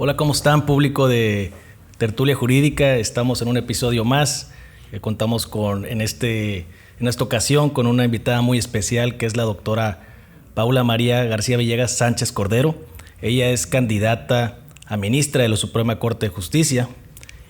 Hola, ¿cómo están, público de Tertulia Jurídica? Estamos en un episodio más. Contamos en esta ocasión con una invitada muy especial, que es la doctora Paula María García Villegas Sánchez Cordero. Ella es candidata a ministra de la Suprema Corte de Justicia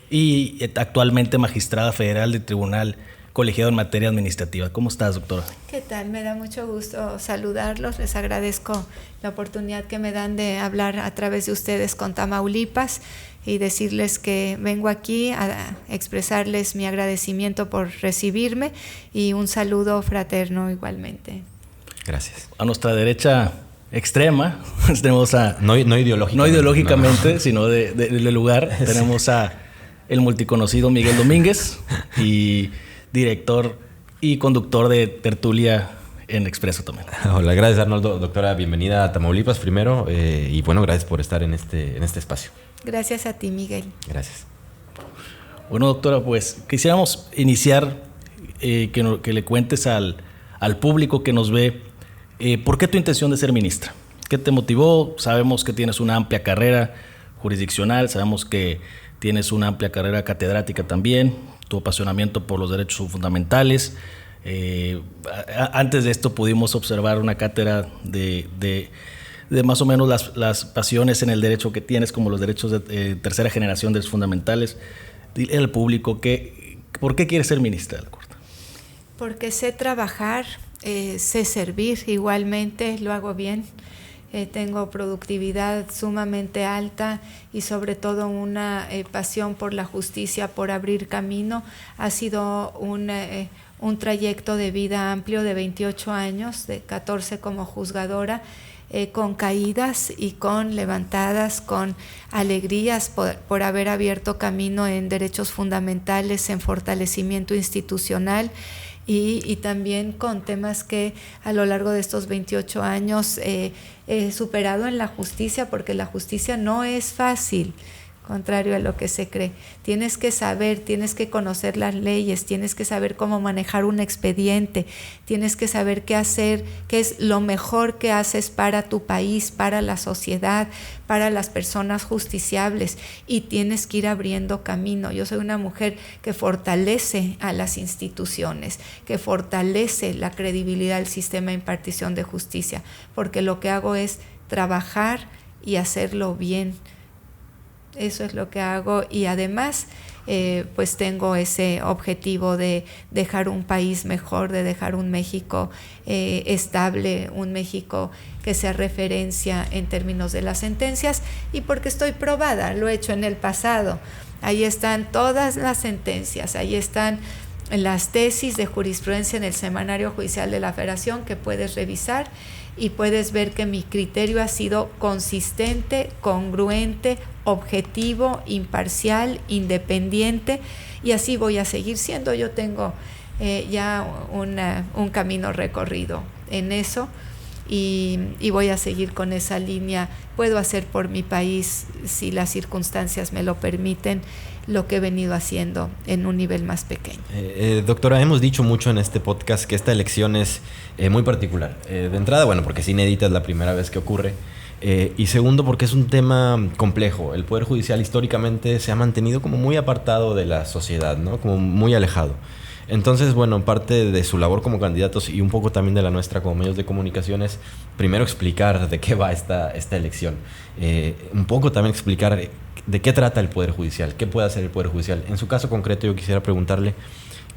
y actualmente magistrada federal del Tribunal Colegiado en Materia Administrativa. ¿Cómo estás, doctora? ¿Qué tal? Me da mucho gusto saludarlos. Les agradezco la oportunidad que me dan de hablar a través de ustedes con Tamaulipas y decirles que vengo aquí a expresarles mi agradecimiento por recibirme y un saludo fraterno igualmente. Gracias. A nuestra derecha extrema tenemos a... No ideológicamente. No ideológicamente, sino de lugar. Sí. Tenemos a el multiconocido Miguel Domínguez y director y conductor de Tertulia en Expreso también. Hola, gracias Arnoldo. Doctora, bienvenida a Tamaulipas primero y bueno, gracias por estar en este espacio. Gracias a ti, Miguel. Gracias. Bueno, doctora, pues quisiéramos iniciar que le cuentes al público que nos ve ¿por qué tu intención de ser ministra? ¿Qué te motivó? Sabemos que tienes una amplia carrera jurisdiccional, sabemos que tienes una amplia carrera catedrática también, tu apasionamiento por los derechos fundamentales. Antes de esto pudimos observar una cátedra de más o menos las pasiones en el derecho que tienes, como los derechos de tercera generación, derechos fundamentales. Dile al público ¿por qué quieres ser ministra de la Corte? Porque sé trabajar, sé servir, igualmente lo hago bien. Tengo productividad sumamente alta y sobre todo una pasión por la justicia, por abrir camino. Ha sido un trayecto de vida amplio de 28 años, de 14 como juzgadora, con caídas y con levantadas, con alegrías por haber abierto camino en derechos fundamentales, en fortalecimiento institucional. Y también con temas que a lo largo de estos 28 años he superado en la justicia, porque la justicia no es fácil, contrario a lo que se cree. Tienes que saber, tienes que conocer las leyes, tienes que saber cómo manejar un expediente, tienes que saber qué hacer, qué es lo mejor que haces para tu país, para la sociedad, para las personas justiciables, y tienes que ir abriendo camino. Yo soy una mujer que fortalece a las instituciones, que fortalece la credibilidad del sistema de impartición de justicia, porque lo que hago es trabajar y hacerlo bien. Eso es lo que hago, y además pues tengo ese objetivo de dejar un país mejor, de dejar un México estable, un México que sea referencia en términos de las sentencias, y porque estoy probada, lo he hecho en el pasado. Ahí están todas las sentencias, ahí están las tesis de jurisprudencia en el Semanario Judicial de la Federación, que puedes revisar y puedes ver que mi criterio ha sido consistente, congruente, objetivo, imparcial, independiente, y así voy a seguir siendo. Yo tengo ya un camino recorrido en eso, y voy a seguir con esa línea. Puedo hacer por mi país, si las circunstancias me lo permiten, lo que he venido haciendo en un nivel más pequeño. Doctora, hemos dicho mucho en este podcast que esta elección es muy particular. De entrada, bueno, porque es inédita, es la primera vez que ocurre. Y segundo, porque es un tema complejo. El Poder Judicial históricamente se ha mantenido como muy apartado de la sociedad, ¿no? Como muy alejado. Entonces, bueno, parte de su labor como candidatos y un poco también de la nuestra como medios de comunicación es primero explicar de qué va esta elección. Un poco también explicar de qué trata el Poder Judicial, qué puede hacer el Poder Judicial. En su caso concreto, yo quisiera preguntarle,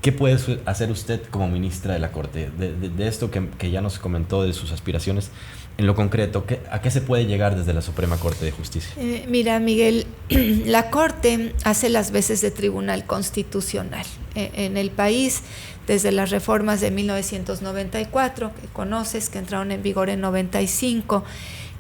¿qué puede hacer usted como ministra de la Corte? De esto que ya nos comentó, de sus aspiraciones, en lo concreto, ¿a qué se puede llegar desde la Suprema Corte de Justicia? Mira, Miguel, la Corte hace las veces de tribunal constitucional en el país desde las reformas de 1994, que conoces, que entraron en vigor en 95,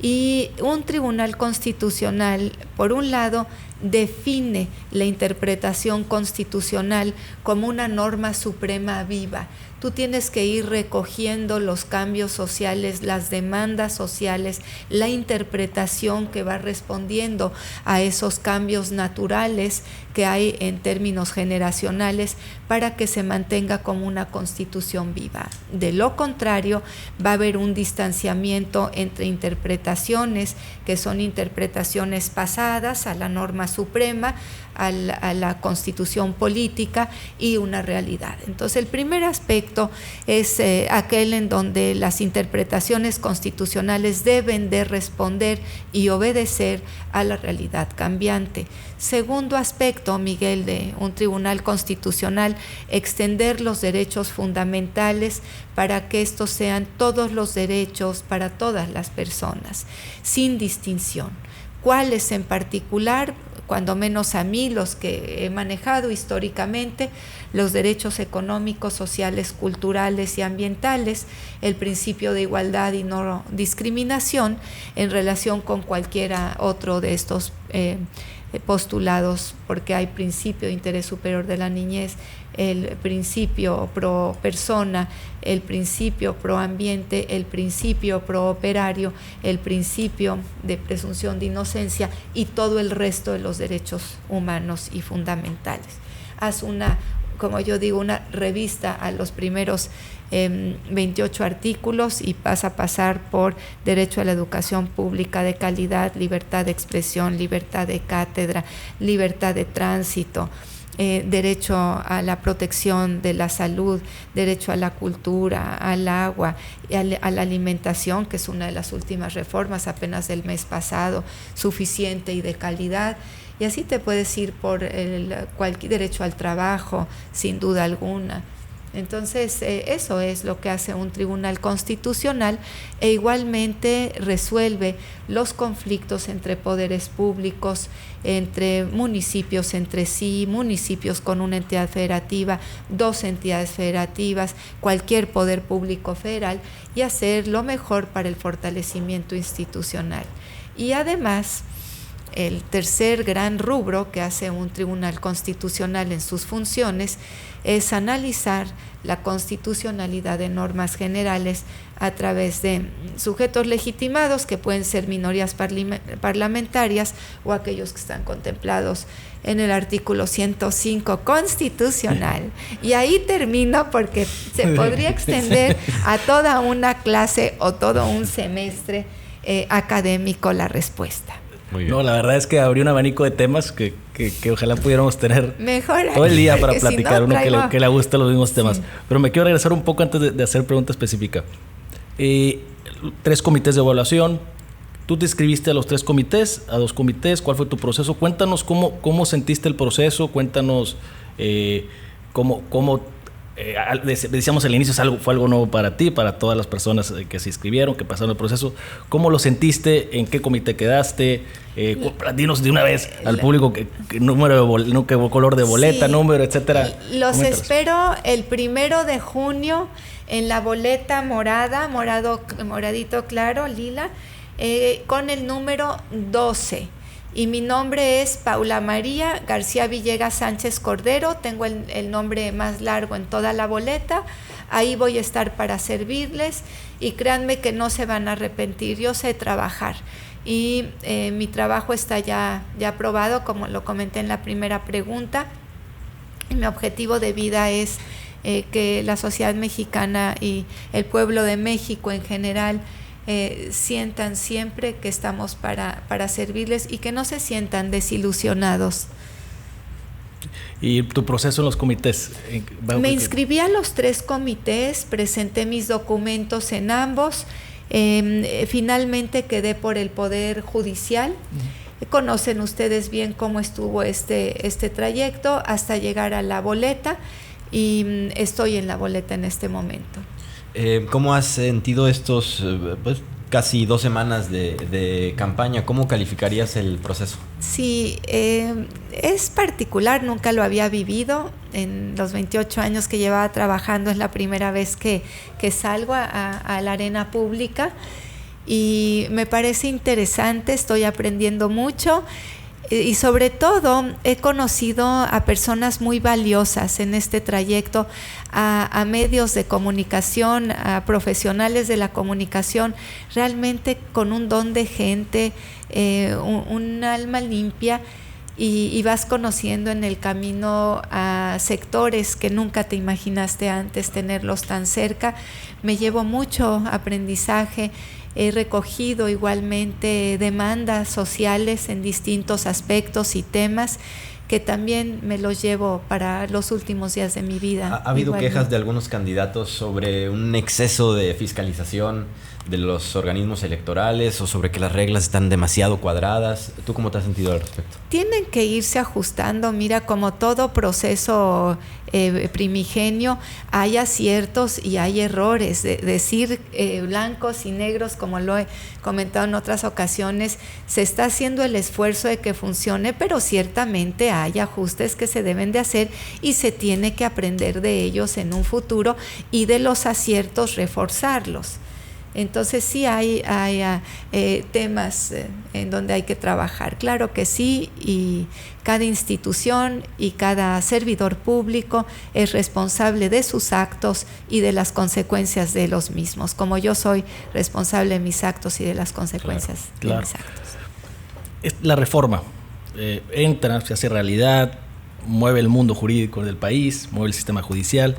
y un tribunal constitucional, por un lado, define la interpretación constitucional como una norma suprema viva. Tú tienes que ir recogiendo los cambios sociales, las demandas sociales, la interpretación que va respondiendo a esos cambios naturales que hay en términos generacionales para que se mantenga como una constitución viva. De lo contrario, va a haber un distanciamiento entre interpretación interpretaciones que son interpretaciones pasadas a la norma suprema, a la constitución política y una realidad. Entonces, el primer aspecto es aquel en donde las interpretaciones constitucionales deben de responder y obedecer a la realidad cambiante. Segundo aspecto, Miguel, de un tribunal constitucional, extender los derechos fundamentales para que estos sean todos los derechos para todas las personas, sin distinción. ¿Cuáles en particular? Cuando menos a mí, los que he manejado históricamente, los derechos económicos, sociales, culturales y ambientales, el principio de igualdad y no discriminación en relación con cualquiera otro de estos postulados, porque hay principio de interés superior de la niñez, el principio pro persona, el principio pro ambiente, el principio pro operario, el principio de presunción de inocencia y todo el resto de los derechos humanos y fundamentales. Haz una, como yo digo, una revista a los primeros 28 artículos y vas a pasar por derecho a la educación pública de calidad, libertad de expresión, libertad de cátedra, libertad de tránsito, derecho a la protección de la salud, derecho a la cultura, al agua, a la alimentación, que es una de las últimas reformas apenas del mes pasado, suficiente y de calidad. Y así te puedes ir por cualquier derecho al trabajo, sin duda alguna. Entonces, eso es lo que hace un tribunal constitucional e igualmente resuelve los conflictos entre poderes públicos, entre municipios entre sí, municipios con una entidad federativa, dos entidades federativas, cualquier poder público federal, y hacer lo mejor para el fortalecimiento institucional. Y además, el tercer gran rubro que hace un tribunal constitucional en sus funciones es analizar la constitucionalidad de normas generales a través de sujetos legitimados, que pueden ser minorías parlamentarias o aquellos que están contemplados en el artículo 105 constitucional. Y ahí termino, porque se podría extender a toda una clase o todo un semestre académico la respuesta. No, la verdad es que abrió un abanico de temas que ojalá pudiéramos tener mejor todo el día para platicar, si no, uno que le guste los mismos temas. Sí. Pero me quiero regresar un poco antes de hacer pregunta específica. 3 comités de evaluación. Tú te inscribiste a los 3 comités, a 2 comités. ¿Cuál fue tu proceso? Cuéntanos cómo sentiste el proceso. Cuéntanos cómo decíamos al inicio, fue algo nuevo para ti, para todas las personas que se inscribieron, que pasaron el proceso. ¿Cómo lo sentiste? ¿En qué comité quedaste? Dinos de una vez al público qué número qué color de boleta, sí, número, etcétera. Los espero el 1 de junio en la boleta moradito claro, lila, con el número 12. Y mi nombre es Paula María García Villegas Sánchez Cordero. Tengo el nombre más largo en toda la boleta. Ahí voy a estar para servirles y créanme que no se van a arrepentir. Yo sé trabajar y mi trabajo está ya aprobado, como lo comenté en la primera pregunta. Mi objetivo de vida es que la sociedad mexicana y el pueblo de México en general sientan siempre que estamos para servirles y que no se sientan desilusionados. ¿Y tu proceso en los comités? Me inscribí a los 3 comités, presenté mis documentos en ambos, finalmente quedé por el Poder Judicial. Conocen ustedes bien cómo estuvo este trayecto hasta llegar a la boleta, y estoy en la boleta en este momento. ¿Cómo has sentido estos casi 2 semanas de campaña? ¿Cómo calificarías el proceso? Sí, es particular, nunca lo había vivido. En los 28 años que llevaba trabajando es la primera vez que salgo a la arena pública y me parece interesante, estoy aprendiendo mucho. Y sobre todo he conocido a personas muy valiosas en este trayecto, a medios de comunicación, a profesionales de la comunicación, realmente con un don de gente, un alma limpia, y vas conociendo en el camino a sectores que nunca te imaginaste antes tenerlos tan cerca. Me llevo mucho aprendizaje. He recogido igualmente demandas sociales en distintos aspectos y temas que también me los llevo para los últimos días de mi vida. ¿Ha habido quejas de algunos candidatos sobre un exceso de fiscalización de los organismos electorales o sobre que las reglas están demasiado cuadradas? ¿Tú cómo te has sentido al respecto? Tienen que irse ajustando. Mira, como todo proceso primigenio, hay aciertos y hay errores. Decir blancos y negros, como lo he comentado en otras ocasiones, se está haciendo el esfuerzo de que funcione, pero ciertamente hay ajustes que se deben de hacer y se tiene que aprender de ellos en un futuro y de los aciertos reforzarlos. Entonces sí hay temas en donde hay que trabajar, claro que sí, y cada institución y cada servidor público es responsable de sus actos y de las consecuencias de los mismos, como yo soy responsable de mis actos y de las consecuencias de mis actos. La reforma entra, se hace realidad, mueve el mundo jurídico del país, mueve el sistema judicial.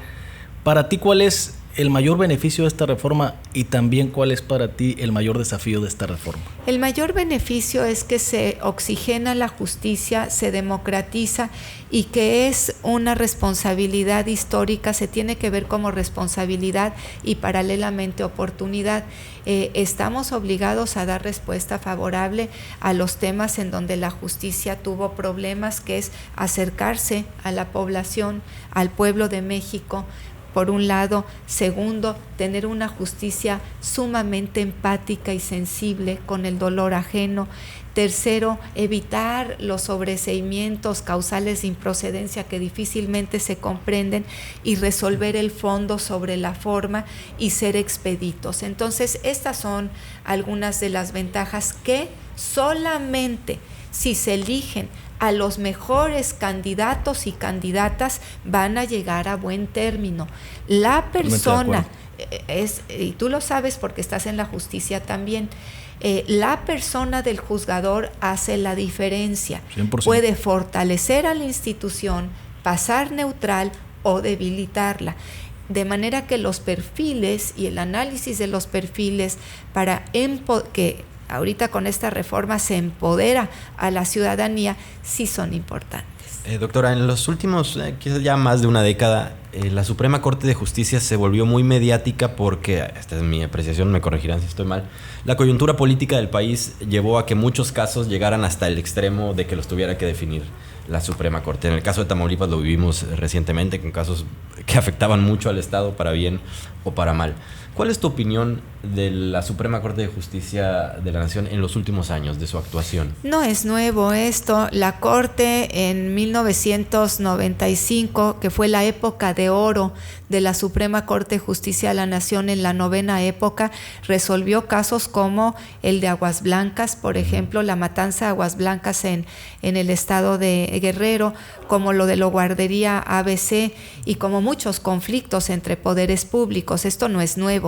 Para ti, ¿cuál es el mayor beneficio de esta reforma y también cuál es para ti el mayor desafío de esta reforma? El mayor beneficio es que se oxigena la justicia, se democratiza y que es una responsabilidad histórica, se tiene que ver como responsabilidad y paralelamente oportunidad. Estamos obligados a dar respuesta favorable a los temas en donde la justicia tuvo problemas, que es acercarse a la población, al pueblo de México, por un lado. Segundo, tener una justicia sumamente empática y sensible con el dolor ajeno. Tercero, evitar los sobreseimientos causales de improcedencia que difícilmente se comprenden y resolver el fondo sobre la forma y ser expeditos. Entonces, estas son algunas de las ventajas que solamente si se eligen a los mejores candidatos y candidatas van a llegar a buen término. La persona, y tú lo sabes porque estás en la justicia también, la persona del juzgador hace la diferencia. 100%. Puede fortalecer a la institución, pasar neutral o debilitarla. De manera que los perfiles y el análisis de los perfiles para que ahorita con esta reforma se empodera a la ciudadanía, sí son importantes. Doctora, en los últimos, quizás ya más de una década, la Suprema Corte de Justicia se volvió muy mediática porque, esta es mi apreciación, me corregirán si estoy mal, la coyuntura política del país llevó a que muchos casos llegaran hasta el extremo de que los tuviera que definir la Suprema Corte. En el caso de Tamaulipas lo vivimos recientemente con casos que afectaban mucho al Estado para bien o para mal. ¿Cuál es tu opinión de la Suprema Corte de Justicia de la Nación en los últimos años, de su actuación? No es nuevo esto. La Corte en 1995, que fue la época de oro de la Suprema Corte de Justicia de la Nación en la novena época, resolvió casos como el de Aguas Blancas, por ejemplo, la matanza de Aguas Blancas en el estado de Guerrero, como lo de la guardería ABC y como muchos conflictos entre poderes públicos. Esto no es nuevo.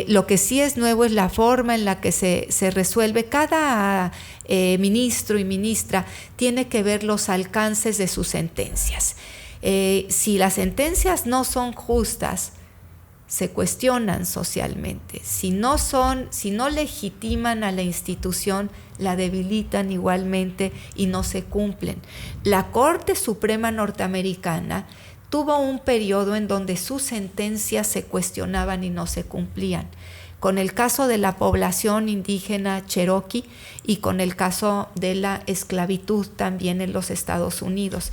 Lo que sí es nuevo es la forma en la que se resuelve. Cada ministro y ministra tiene que ver los alcances de sus sentencias. Si las sentencias no son justas, se cuestionan socialmente. Si no legitiman a la institución, la debilitan igualmente y no se cumplen. La Corte Suprema Norteamericana tuvo un periodo en donde sus sentencias se cuestionaban y no se cumplían, con el caso de la población indígena cherokee y con el caso de la esclavitud también en los Estados Unidos.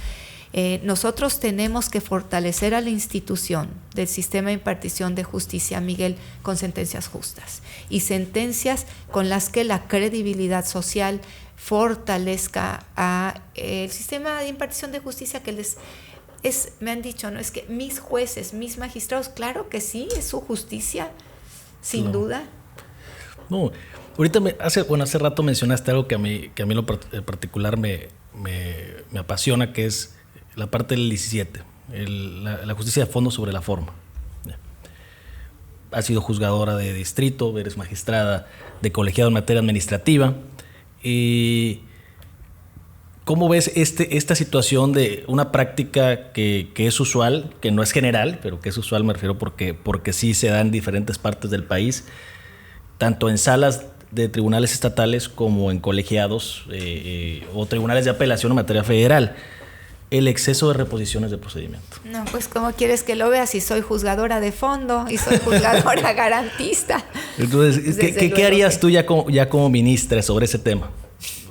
Nosotros tenemos que fortalecer a la institución del sistema de impartición de justicia, Miguel, con sentencias justas y sentencias con las que la credibilidad social fortalezca a el sistema de impartición de justicia que me han dicho, ¿no? Es que mis jueces, mis magistrados, claro que sí, es su justicia, sin duda. No, ahorita hace rato mencionaste algo que a mí en particular me apasiona, que es la parte del 17, la justicia de fondo sobre la forma. Has sido juzgadora de distrito, eres magistrada de colegiado en materia administrativa. Y ¿Cómo ves esta situación de una práctica que es usual, que no es general, pero que es usual, me refiero porque sí se da en diferentes partes del país, tanto en salas de tribunales estatales como en colegiados o tribunales de apelación en materia federal? El exceso de reposiciones de procedimiento. No, pues ¿cómo quieres que lo veas si soy juzgadora de fondo y soy juzgadora garantista? Entonces, ¿qué harías tú ya como ministra sobre ese tema?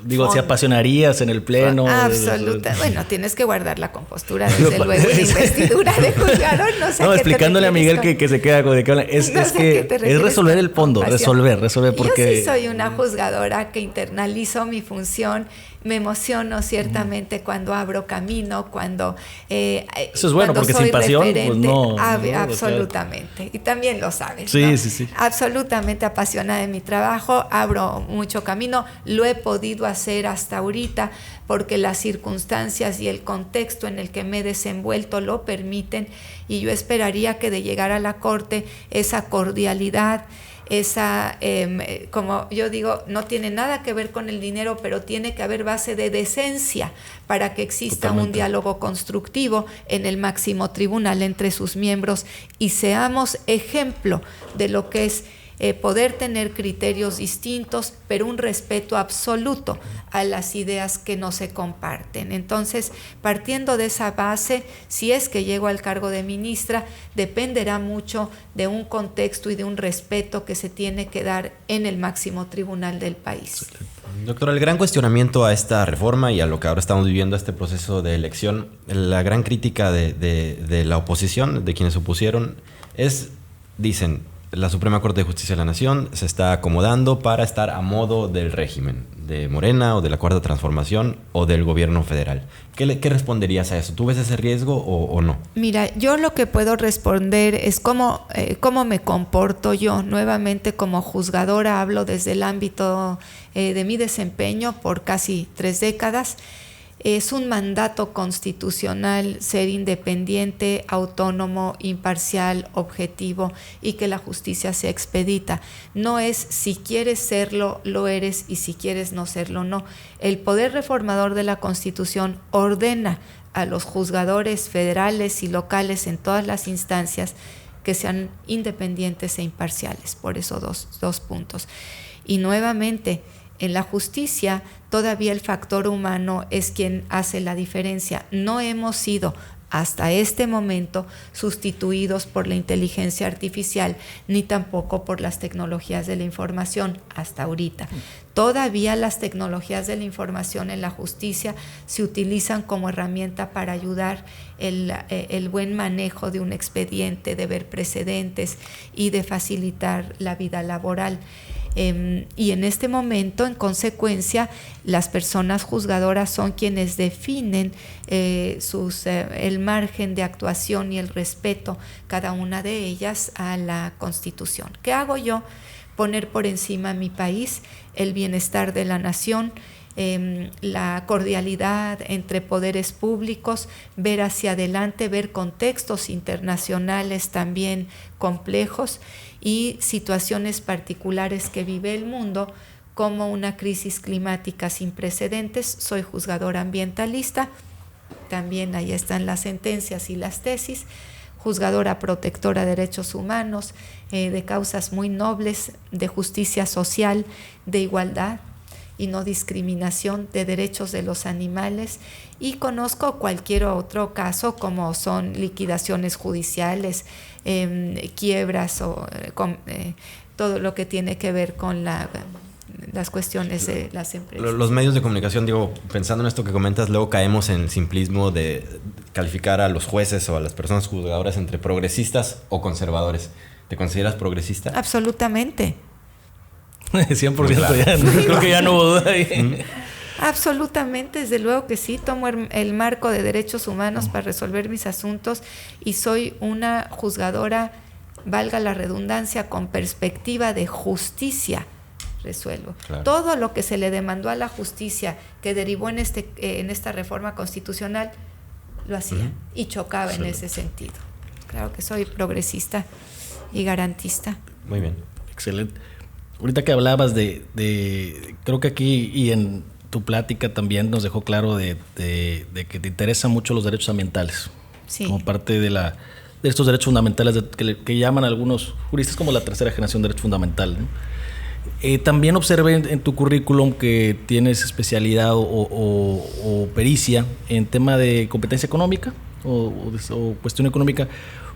Digo, ¿se apasionarías en el pleno? Absoluta. Bueno, tienes que guardar la compostura, desde luego, de investidura de juzgador. No, explicándole a Miguel que se queda con... Es resolver el fondo, resolver, porque... Yo sí soy una juzgadora que internalizo mi función. Me emociono ciertamente cuando abro camino, cuando eso es bueno, porque sin pasión, pues no. Absolutamente. Y también lo sabes, sí, ¿no? Sí. Absolutamente apasionada de mi trabajo, abro mucho camino. Lo he podido hacer hasta ahorita porque las circunstancias y el contexto en el que me he desenvuelto lo permiten, y yo esperaría que de llegar a la Corte esa cordialidad, esa, como yo digo, no tiene nada que ver con el dinero, pero tiene que haber base de decencia para que exista un diálogo constructivo en el máximo tribunal entre sus miembros y seamos ejemplo de lo que es poder tener criterios distintos, pero un respeto absoluto a las ideas que no se comparten. Entonces, partiendo de esa base, si es que llego al cargo de ministra, dependerá mucho de un contexto y de un respeto que se tiene que dar en el máximo tribunal del país. Doctora, el gran cuestionamiento a esta reforma y a lo que ahora estamos viviendo, a este proceso de elección, la gran crítica de la oposición, de quienes se opusieron, dicen, la Suprema Corte de Justicia de la Nación se está acomodando para estar a modo del régimen de Morena o de la Cuarta Transformación o del gobierno federal. ¿Qué responderías a eso? ¿Tú ves ese riesgo o no? Mira, yo lo que puedo responder es cómo me comporto yo. Nuevamente, como juzgadora, hablo desde el ámbito de mi desempeño por casi 3 décadas. Es un mandato constitucional ser independiente, autónomo, imparcial, objetivo y que la justicia sea expedita. No es si quieres serlo, lo eres, y si quieres no serlo, no. El poder reformador de la Constitución ordena a los juzgadores federales y locales en todas las instancias que sean independientes e imparciales. Por eso dos puntos. Y nuevamente, en la justicia todavía el factor humano es quien hace la diferencia. No hemos sido hasta este momento sustituidos por la inteligencia artificial ni tampoco por las tecnologías de la información hasta ahorita. Todavía las tecnologías de la información en la justicia se utilizan como herramienta para ayudar el buen manejo de un expediente, de ver precedentes y de facilitar la vida laboral. Y en este momento, en consecuencia, las personas juzgadoras son quienes definen el margen de actuación y el respeto, cada una de ellas, a la Constitución. ¿Qué hago yo? Poner por encima a mi país, el bienestar de la nación, la cordialidad entre poderes públicos, ver hacia adelante, ver contextos internacionales también complejos y situaciones particulares que vive el mundo, como una crisis climática sin precedentes. Soy juzgadora ambientalista, también ahí están las sentencias y las tesis, juzgadora protectora de derechos humanos, de causas muy nobles, de justicia social, de igualdad y no discriminación, de derechos de los animales, y conozco cualquier otro caso como son liquidaciones judiciales, quiebras o todo lo que tiene que ver con las cuestiones de las empresas. Los medios de comunicación, digo, pensando en esto que comentas, luego caemos en el simplismo de calificar a los jueces o a las personas juzgadoras entre progresistas o conservadores. ¿Te consideras progresista? Absolutamente. 100%, claro. Creo que ya no hubo duda ahí. Absolutamente, desde luego que sí, tomo el marco de derechos humanos para resolver mis asuntos y soy una juzgadora, valga la redundancia, con perspectiva de justicia. Resuelvo. Claro. Todo lo que se le demandó a la justicia que derivó en esta reforma constitucional, lo hacía y chocaba en ese sentido. Claro que soy progresista y garantista. Muy bien. Excelente. Ahorita que hablabas de creo que aquí y en tu plática también nos dejó claro de que te interesan mucho los derechos ambientales. Sí. Como parte de estos derechos fundamentales que llaman algunos juristas como la tercera generación de derecho fundamental, ¿no? También observé en tu currículum que tienes especialidad o pericia en tema de competencia económica o cuestión económica.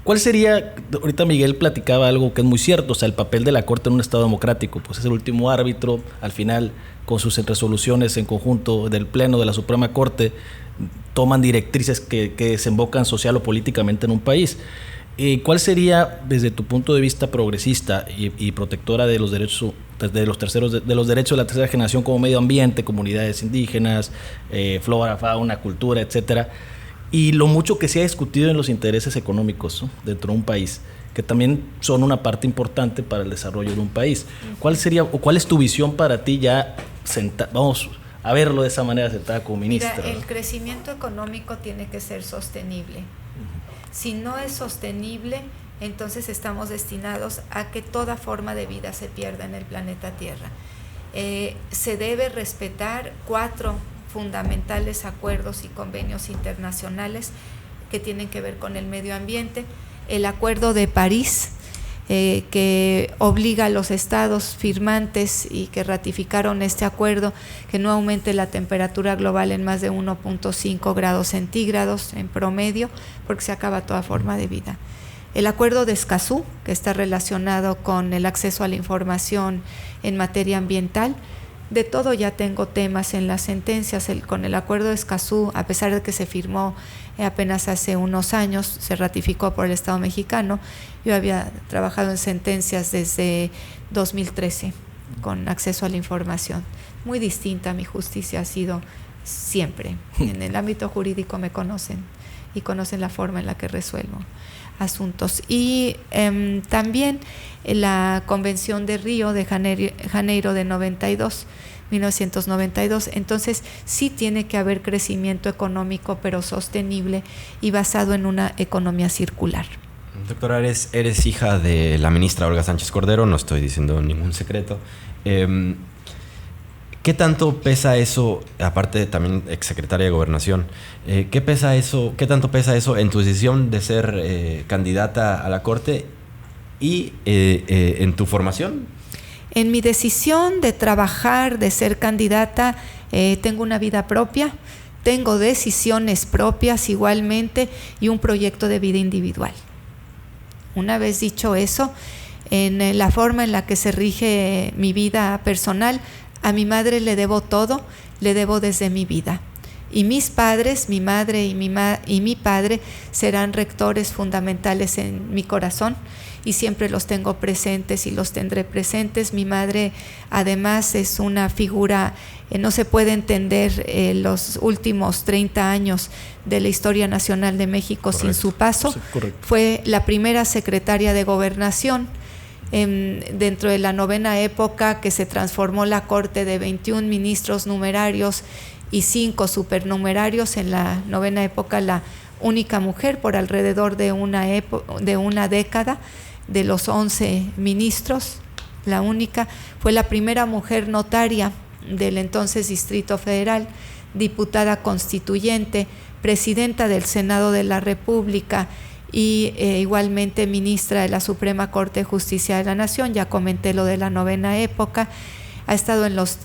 ¿Cuál sería, ahorita Miguel platicaba algo que es muy cierto, o sea, el papel de la Corte en un Estado democrático? Pues es el último árbitro, al final, con sus resoluciones en conjunto del Pleno de la Suprema Corte, toman directrices que desembocan social o políticamente en un país. ¿Cuál sería, desde tu punto de vista progresista y protectora de los derechos de los derechos de la tercera generación, como medio ambiente, comunidades indígenas, flora, fauna, cultura, etcétera, y lo mucho que se ha discutido en los intereses económicos, ¿no?, dentro de un país, que también son una parte importante para el desarrollo de un país? ¿Cuál sería o cuál es tu visión para ti ya vamos a verlo de esa manera sentada como ministra? Mira, el crecimiento económico tiene que ser sostenible. Si no es sostenible, entonces estamos destinados a que toda forma de vida se pierda en el planeta Tierra. Se debe respetar 4 fundamentales acuerdos y convenios internacionales que tienen que ver con el medio ambiente. El Acuerdo de París, que obliga a los estados firmantes y que ratificaron este acuerdo que no aumente la temperatura global en más de 1.5 grados centígrados en promedio, porque se acaba toda forma de vida. El Acuerdo de Escazú, que está relacionado con el acceso a la información en materia ambiental. De todo ya tengo temas en las sentencias. Con el Acuerdo de Escazú, a pesar de que se firmó apenas hace unos años, se ratificó por el Estado mexicano. Yo había trabajado en sentencias desde 2013 con acceso a la información. Muy distinta, mi justicia ha sido siempre. En el ámbito jurídico me conocen y conocen la forma en la que resuelvo asuntos. Y también la Convención de Río de Janeiro de 1992. Entonces sí tiene que haber crecimiento económico, pero sostenible y basado en una economía circular. Doctora, eres hija de la ministra Olga Sánchez Cordero, no estoy diciendo ningún secreto. ¿Qué tanto pesa eso, aparte de también exsecretaria de Gobernación, qué tanto pesa eso en tu decisión de ser candidata a la Corte y en tu formación? En mi decisión de trabajar, de ser candidata, tengo una vida propia, tengo decisiones propias igualmente y un proyecto de vida individual. Una vez dicho eso, en la forma en la que se rige mi vida personal, a mi madre le debo todo, le debo desde mi vida. Y mis padres, mi madre y mi padre, serán rectores fundamentales en mi corazón y siempre los tengo presentes y los tendré presentes. Mi madre además es una figura, no se puede entender los últimos 30 años de la historia nacional de México. Correcto. Sin su paso. Sí, fue la primera secretaria de Gobernación dentro de la novena época, que se transformó la Corte de 21 ministros numerarios y 5 supernumerarios. En la novena época, la única mujer por alrededor de una década. De los 11 ministros, la única. Fue la primera mujer notaria del entonces Distrito Federal, diputada constituyente, presidenta del Senado de la República y igualmente ministra de la Suprema Corte de Justicia de la Nación. Ya comenté lo de la novena época. Ha estado en los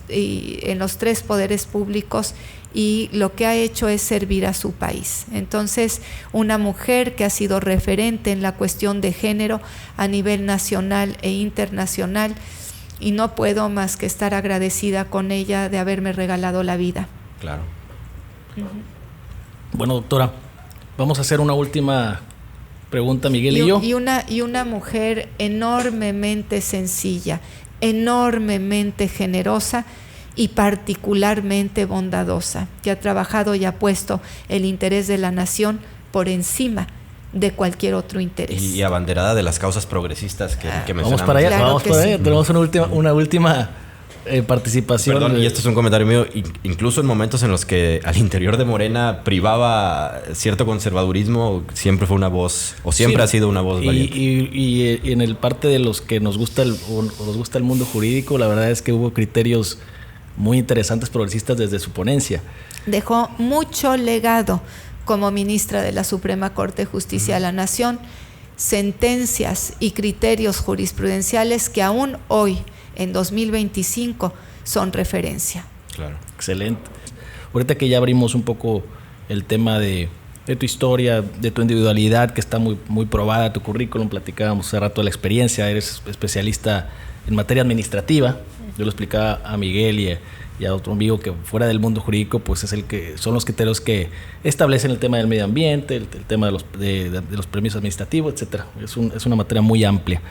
3 poderes públicos y lo que ha hecho es servir a su país. Entonces, una mujer que ha sido referente en la cuestión de género a nivel nacional e internacional, y no puedo más que estar agradecida con ella de haberme regalado la vida. Claro. Bueno, doctora, vamos a hacer una última pregunta, Miguel y yo. Y una mujer enormemente sencilla, enormemente generosa y particularmente bondadosa, que ha trabajado y ha puesto el interés de la nación por encima de cualquier otro interés. Y abanderada de las causas progresistas que mencionamos. Vamos para allá, claro, vamos para allá. Sí. Tenemos una última participación. Perdón, y esto es un comentario mío, incluso en momentos en los que al interior de Morena privaba cierto conservadurismo, siempre fue una voz, o siempre ha sido una voz valiente. Y en el parte de los que nos gusta el mundo jurídico, la verdad es que hubo criterios muy interesantes progresistas desde su ponencia. Dejó mucho legado como ministra de la Suprema Corte de Justicia de la Nación, sentencias y criterios jurisprudenciales que aún hoy, en 2025, son referencia. Claro. Excelente. Ahorita que ya abrimos un poco el tema de tu historia, de tu individualidad, que está muy, muy probada, tu currículum, platicábamos hace rato de la experiencia, eres especialista en materia administrativa. Yo lo explicaba a Miguel y a otro amigo que fuera del mundo jurídico, pues son los criterios que establecen el tema del medio ambiente, el tema de los permisos administrativos, etcétera. Es una materia muy amplia.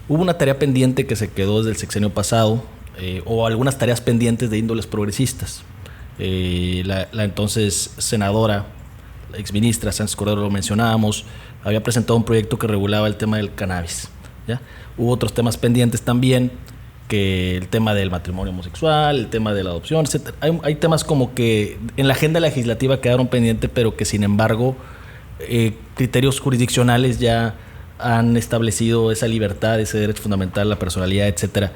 Hubo una tarea pendiente que se quedó desde el sexenio pasado, o algunas tareas pendientes de índoles progresistas. La entonces senadora, la exministra Sánchez Cordero, lo mencionábamos, había presentado un proyecto que regulaba el tema del cannabis, ¿ya? Hubo otros temas pendientes también, que el tema del matrimonio homosexual, el tema de la adopción, etc. Hay temas como que en la agenda legislativa quedaron pendientes, pero que sin embargo criterios jurisdiccionales ya han establecido esa libertad, ese derecho fundamental, la personalidad, etcétera.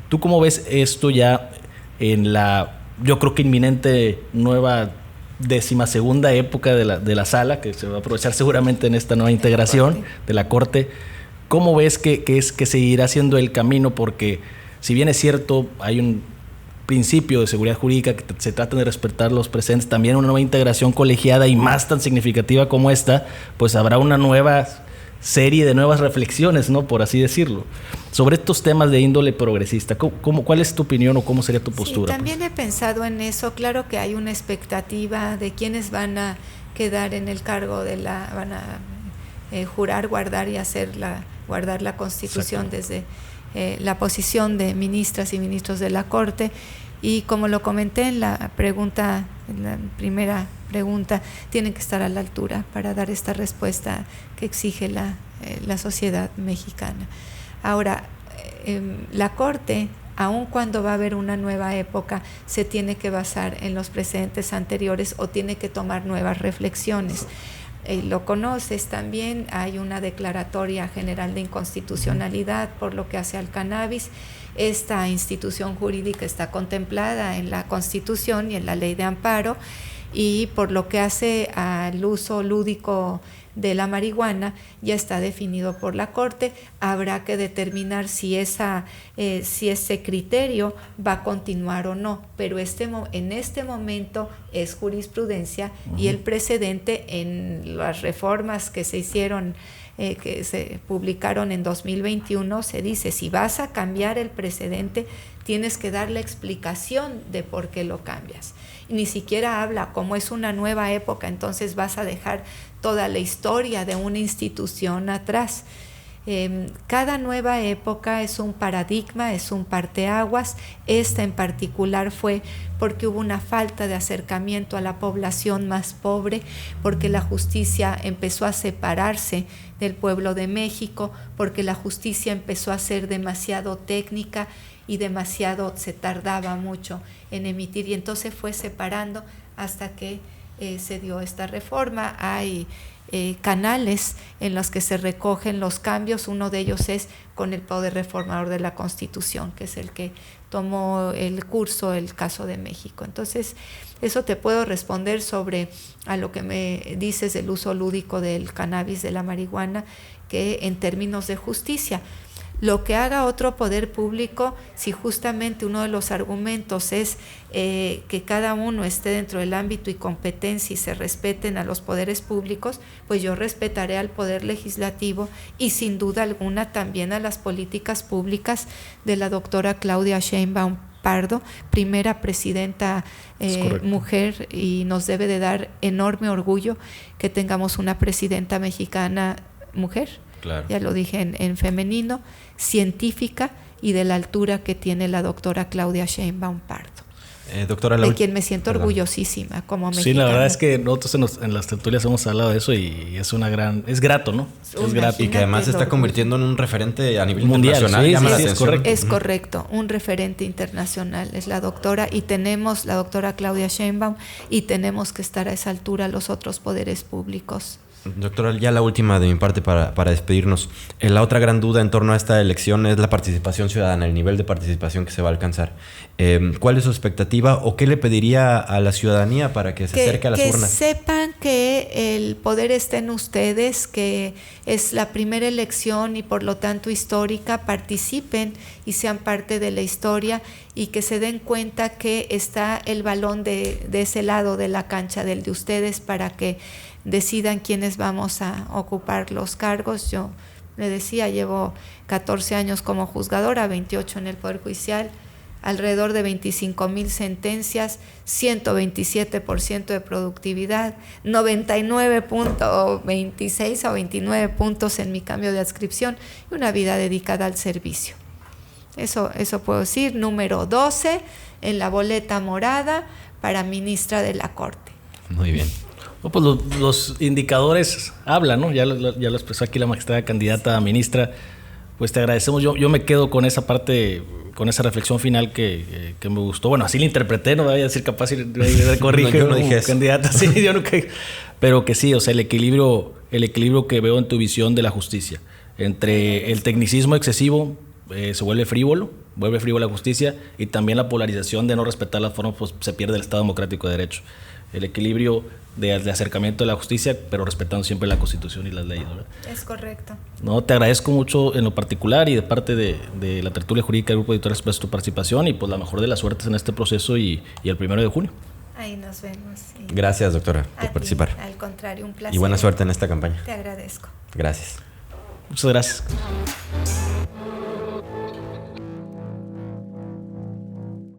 ¿Tú cómo ves esto ya en la, yo creo que inminente nueva 12ª época de la sala, que se va a aprovechar seguramente en esta nueva integración de la Corte? ¿Cómo ves que seguirá siendo el camino? Porque si bien es cierto, hay un principio de seguridad jurídica que se trata de respetar los precedentes, también una nueva integración colegiada y más tan significativa como esta, pues habrá una nueva serie de nuevas reflexiones, ¿no? Por así decirlo, sobre estos temas de índole progresista. ¿Cuál es tu opinión o cómo sería tu postura? Sí, también he pensado en eso. Claro que hay una expectativa de quiénes van a quedar en el cargo van a jurar, guardar y guardar la Constitución. Exacto. Desde la posición de ministras y ministros de la Corte. Y como lo comenté en la primera pregunta, tienen que estar a la altura para dar esta respuesta que exige la sociedad mexicana. Ahora, la Corte, aun cuando va a haber una nueva época, se tiene que basar en los precedentes anteriores o tiene que tomar nuevas reflexiones. Lo conoces también, hay una declaratoria general de inconstitucionalidad por lo que hace al cannabis. Esta institución jurídica está contemplada en la Constitución y en la Ley de Amparo, y por lo que hace al uso lúdico de la marihuana ya está definido por la Corte. Habrá que determinar si ese criterio va a continuar o no, pero en este momento es jurisprudencia. Uh-huh. Y el precedente en las reformas que se hicieron, que se publicaron en 2021, se dice: si vas a cambiar el precedente, tienes que dar la explicación de por qué lo cambias. Y ni siquiera habla como es una nueva época, entonces vas a dejar toda la historia de una institución atrás. Cada nueva época es un paradigma, es un parteaguas. Esta en particular fue porque hubo una falta de acercamiento a la población más pobre, porque la justicia empezó a separarse del pueblo de México, porque la justicia empezó a ser demasiado técnica y se tardaba mucho en emitir, y entonces fue separando hasta que se dio esta reforma. Hay canales en los que se recogen los cambios. Uno de ellos es con el Poder Reformador de la Constitución, que es el que tomó el curso el caso de México. Entonces, eso te puedo responder sobre a lo que me dices del uso lúdico del cannabis, de la marihuana, que en términos de justicia. Lo que haga otro poder público, si justamente uno de los argumentos es que cada uno esté dentro del ámbito y competencia y se respeten a los poderes públicos, pues yo respetaré al poder legislativo y sin duda alguna también a las políticas públicas de la doctora Claudia Sheinbaum Pardo, primera presidenta mujer, y nos debe de dar enorme orgullo que tengamos una presidenta mexicana mujer. Claro. Ya lo dije en femenino, científica y de la altura que tiene la doctora Claudia Sheinbaum Pardo. Doctora, de quien me siento orgullosísima como mexicana. Sí, la verdad es que nosotros en las tertulias hemos hablado de eso y es grato, ¿no? Es grato. Y que además se está convirtiendo en un referente a nivel mundial, internacional. Sí, es correcto. Es correcto, un referente internacional es la doctora, y la doctora Claudia Sheinbaum, y tenemos que estar a esa altura los otros poderes públicos. Doctora, ya la última de mi parte para despedirnos. La otra gran duda en torno a esta elección es la participación ciudadana, el nivel de participación que se va a alcanzar. ¿Cuál es su expectativa o qué le pediría a la ciudadanía para que se acerque a las urnas? Que sepan que el poder está en ustedes, que es la primera elección y por lo tanto histórica. Participen y sean parte de la historia y que se den cuenta que está el balón de ese lado de la cancha, del de ustedes, para que decidan quiénes vamos a ocupar los cargos. Yo le decía, llevo 14 años como juzgadora, 28 en el Poder Judicial, alrededor de 25,000 sentencias, 127% de productividad, 99.26 o 29 puntos en mi cambio de adscripción y una vida dedicada al servicio. Eso puedo decir. Número 12 en la boleta morada para ministra de la Corte. Muy bien. No, pues los indicadores hablan, ¿no? Ya lo expresó aquí la magistrada candidata a ministra. Pues te agradecemos. Yo me quedo con esa parte, con esa reflexión final que me gustó. Bueno, así la interpreté, no voy a decir capaz de corrige. No, yo no dije eso. Candidata, sí, yo nunca. Pero que sí, o sea, el equilibrio que veo en tu visión de la justicia entre el tecnicismo excesivo, se vuelve frívolo la justicia, y también la polarización de no respetar las formas, pues se pierde el Estado democrático de derecho. El equilibrio de acercamiento de la justicia, pero respetando siempre la Constitución y las leyes, ¿verdad? Es correcto. No, te agradezco mucho en lo particular y de parte de la tertulia jurídica del Grupo de Editores por tu participación, y pues la mejor de las suertes en este proceso y el 1 de junio. Ahí nos vemos. Gracias, doctora, por participar. Al contrario, un placer. Y buena suerte en esta campaña. Te agradezco. Gracias. Muchas gracias.